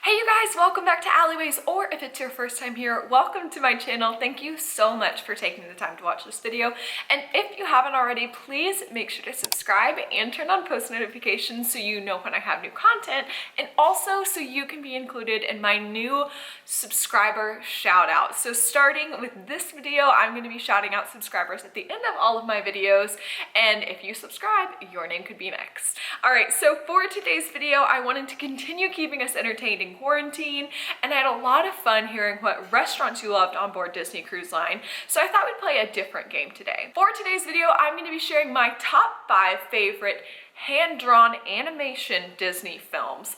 Hey you guys, welcome back to Alleyways, or if it's your first time here, welcome to my channel. Thank you so much for taking the time to watch this video. And if you haven't already, please make sure to subscribe and turn on post notifications so you know when I have new content, and also so you can be included in my new subscriber shout out. So starting with this video, I'm going to be shouting out subscribers at the end of all of my videos, and if you subscribe, your name could be next. Alright, so for today's video, I wanted to continue keeping us entertained in quarantine, and I had a lot of fun hearing what restaurants you loved on board Disney Cruise Line, so I thought we'd play a different game today. For today's video, I'm going to be sharing my top 5 favorite hand-drawn animation Disney films.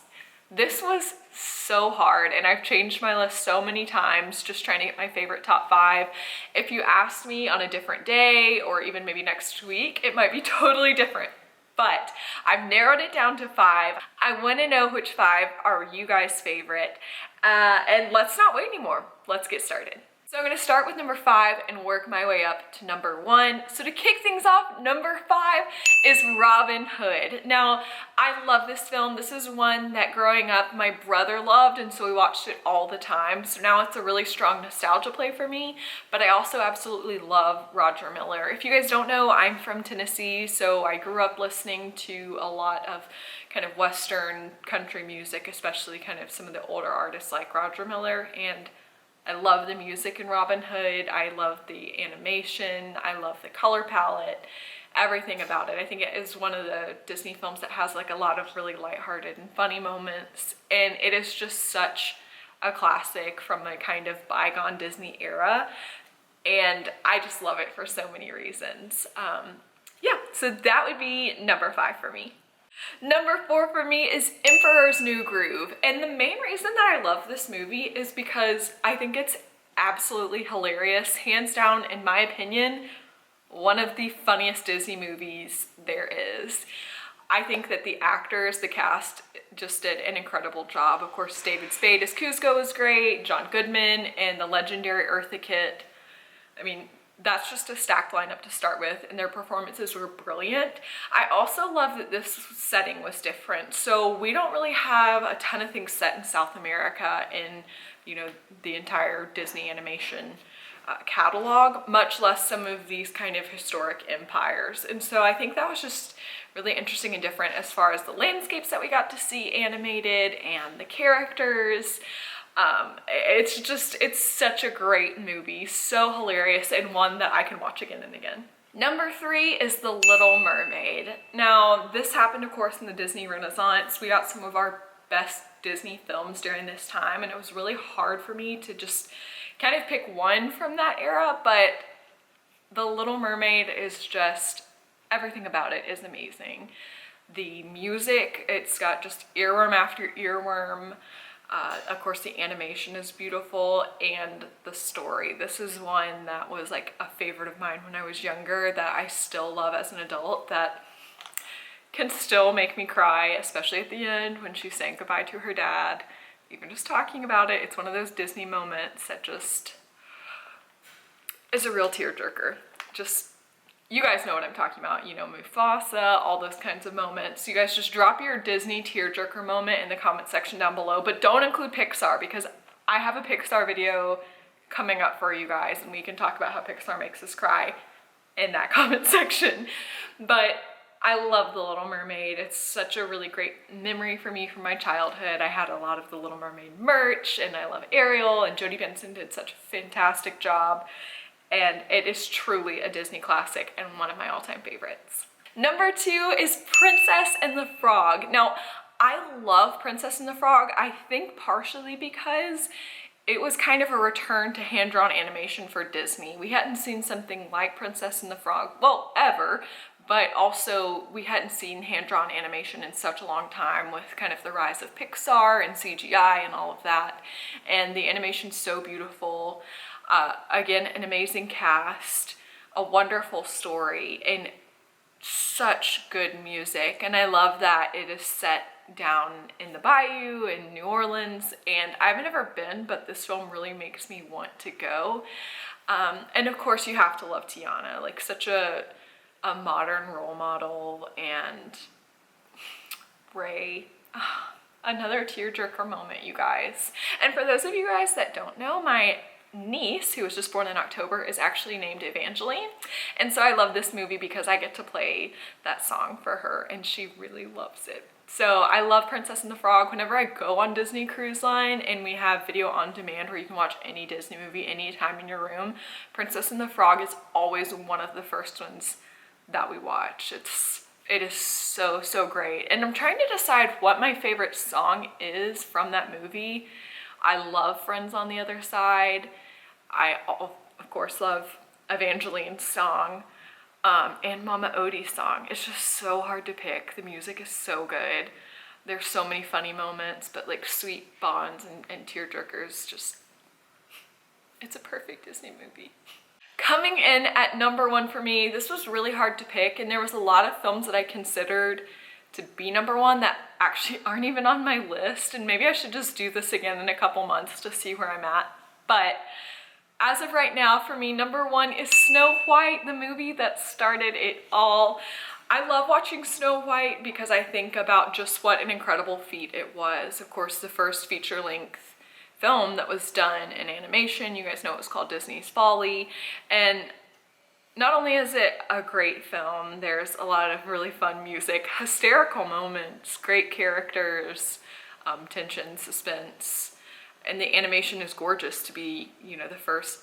This was so hard, and I've changed my list so many times just trying to get my favorite top 5. If you asked me on a different day or even maybe next week, it might be totally different. But I've narrowed it down to 5. I want to know which 5 are you guys' favorite. And let's not wait anymore. Let's get started. So I'm going to start with number 5 and work my way up to number 1. So to kick things off, number 5 is Robin Hood. Now, I love this film. This is one that growing up my brother loved, and so we watched it all the time. So now it's a really strong nostalgia play for me, but I also absolutely love Roger Miller. If you guys don't know, I'm from Tennessee, so I grew up listening to a lot of kind of Western country music, especially kind of some of the older artists like Roger Miller, and I love the music in Robin Hood. I love the animation. I love the color palette, everything about it. I think it is one of the Disney films that has like a lot of really lighthearted and funny moments, and it is just such a classic from the kind of bygone Disney era, and I just love it for so many reasons. Yeah, so that would be number 5 for me. Number 4 for me is Emperor's New Groove, and the main reason that I love this movie is because I think it's absolutely hilarious. Hands down, in my opinion, one of the funniest Disney movies there is. I think that the actors, the cast, just did an incredible job. Of course, David Spade as Kuzco was great, John Goodman and the legendary Eartha Kitt. I mean, that's just a stacked lineup to start with, and their performances were brilliant. I also love that this setting was different. So we don't really have a ton of things set in South America in, you know, the entire Disney animation catalog, much less some of these kind of historic empires. And so I think that was just really interesting and different as far as the landscapes that we got to see animated and the characters. It's such a great movie, so hilarious, and one that I can watch again and again. Number 3 is The Little Mermaid. Now, this happened, of course, in the Disney Renaissance. We got some of our best Disney films during this time, and it was really hard for me to just kind of pick one from that era, but The Little Mermaid is just, everything about it is amazing. The music, it's got just earworm after earworm. Of course, the animation is beautiful, and the story. This is one that was like a favorite of mine when I was younger, that I still love as an adult, that can still make me cry, especially at the end when she's saying goodbye to her dad. Even just talking about it, it's one of those Disney moments that just is a real tearjerker. Just, you guys know what I'm talking about, you know, Mufasa, all those kinds of moments. You guys just drop your Disney tearjerker moment in the comment section down below, but don't include Pixar, because I have a Pixar video coming up for you guys, and we can talk about how Pixar makes us cry in that comment section. But I love The Little Mermaid. It's such a really great memory for me from my childhood. I had a lot of The Little Mermaid merch, and I love Ariel, and Jodie Benson did such a fantastic job. And it is truly a Disney classic and one of my all-time favorites. Number 2 is Princess and the Frog. Now, I love Princess and the Frog, I think partially because it was kind of a return to hand-drawn animation for Disney. We hadn't seen something like Princess and the Frog, well, ever, but also we hadn't seen hand-drawn animation in such a long time, with kind of the rise of Pixar and CGI and all of that. And the animation's so beautiful. Again, an amazing cast, a wonderful story, and such good music. And I love that it is set down in the bayou in New Orleans, and I've never been, but this film really makes me want to go. And of course you have to love Tiana, like such a modern role model, and Ray. Another tearjerker moment, you guys. And for those of you guys that don't know, my niece, who was just born in October, is actually named Evangeline. And so I love this movie because I get to play that song for her and she really loves it. So I love Princess and the Frog. Whenever I go on Disney Cruise Line and we have video on demand where you can watch any Disney movie anytime in your room, Princess and the Frog is always one of the first ones that we watch. It is so, so great. And I'm trying to decide what my favorite song is from that movie. I love Friends on the Other Side. I, of course, love Evangeline's song and Mama Odie's song. It's just so hard to pick. The music is so good. There's so many funny moments, but like sweet bonds and tearjerkers, just, it's a perfect Disney movie. Coming in at #1 for me, this was really hard to pick, and there was a lot of films that I considered to be #1 that actually aren't even on my list, and maybe I should just do this again in a couple months to see where I'm at. But as of right now, for me, #1 is Snow White, the movie that started it all. I love watching Snow White because I think about just what an incredible feat it was. Of course, the first feature-length film that was done in animation. You guys know it was called Disney's Folly. And not only is it a great film, there's a lot of really fun music, hysterical moments, great characters, tension, suspense, and the animation is gorgeous to be, you know, the first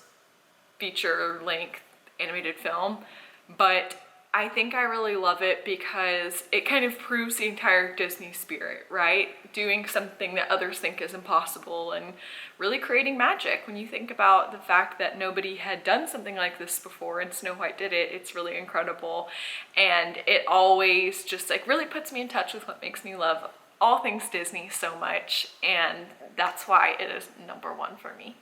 feature-length animated film. But I think I really love it because it kind of proves the entire Disney spirit, right? Doing something that others think is impossible and really creating magic. When you think about the fact that nobody had done something like this before and Snow White did it, it's really incredible. And it always just like really puts me in touch with what makes me love all things Disney so much. And that's why it is #1 for me.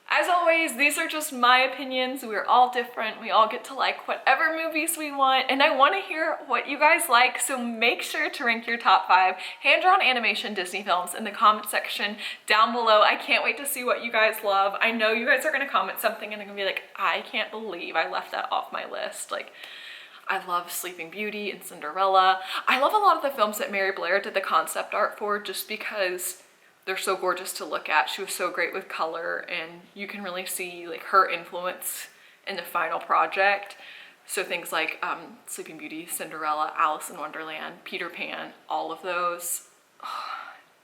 As always, these are just my opinions. We're all different. We all get to like whatever movies we want, and I want to hear what you guys like, so make sure to rank your top 5 hand-drawn animation Disney films in the comment section down below. I can't wait to see what you guys love. I know you guys are going to comment something and they're going to be like, I can't believe I left that off my list. Like, I love Sleeping Beauty and Cinderella. I love a lot of the films that Mary Blair did the concept art for just because they're so gorgeous to look at. She was so great with color, and you can really see like her influence in the final project. So things like Sleeping Beauty, Cinderella, Alice in Wonderland, Peter Pan, all of those.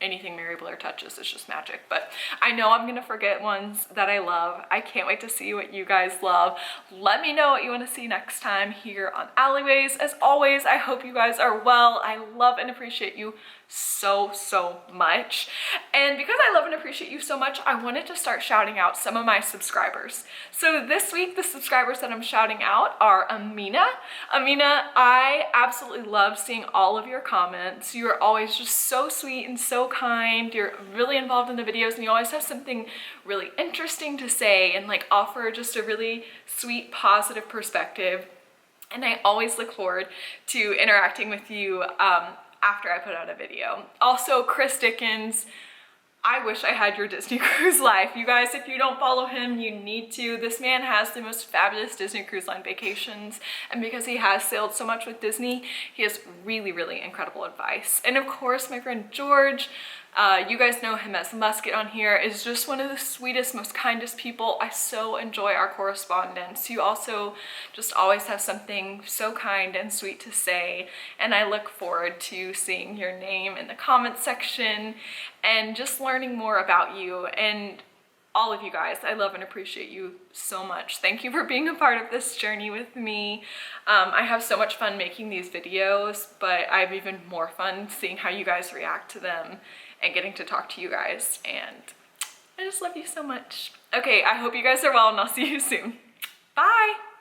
Anything Mary Blair touches is just magic. But I know I'm gonna forget ones that I love. I can't wait to see what you guys love. Let me know what you want to see next time here on Alleyways. As always, I hope you guys are well. I love and appreciate you so, so much. And because I love and appreciate you so much, I wanted to start shouting out some of my subscribers. So this week, the subscribers that I'm shouting out are Amina. Amina, I absolutely love seeing all of your comments. You are always just so sweet and so kind. You're really involved in the videos, and you always have something really interesting to say and like offer just a really sweet, positive perspective. And I always look forward to interacting with you after I put out a video. Also, Chris Dickens, I wish I had your Disney Cruise life. You guys, if you don't follow him, you need to. This man has the most fabulous Disney Cruise Line vacations, and because he has sailed so much with Disney, he has really, really incredible advice. And of course, my friend George, you guys know him as Musket on here, is just one of the sweetest, most kindest people. I so enjoy our correspondence. You also just always have something so kind and sweet to say, and I look forward to seeing your name in the comments section and just learning more about you. And all of you guys, I love and appreciate you so much. Thank you for being a part of this journey with me. I have so much fun making these videos, but I have even more fun seeing how you guys react to them and getting to talk to you guys, and I just love you so much. Okay, I hope you guys are well, and I'll see you soon. Bye!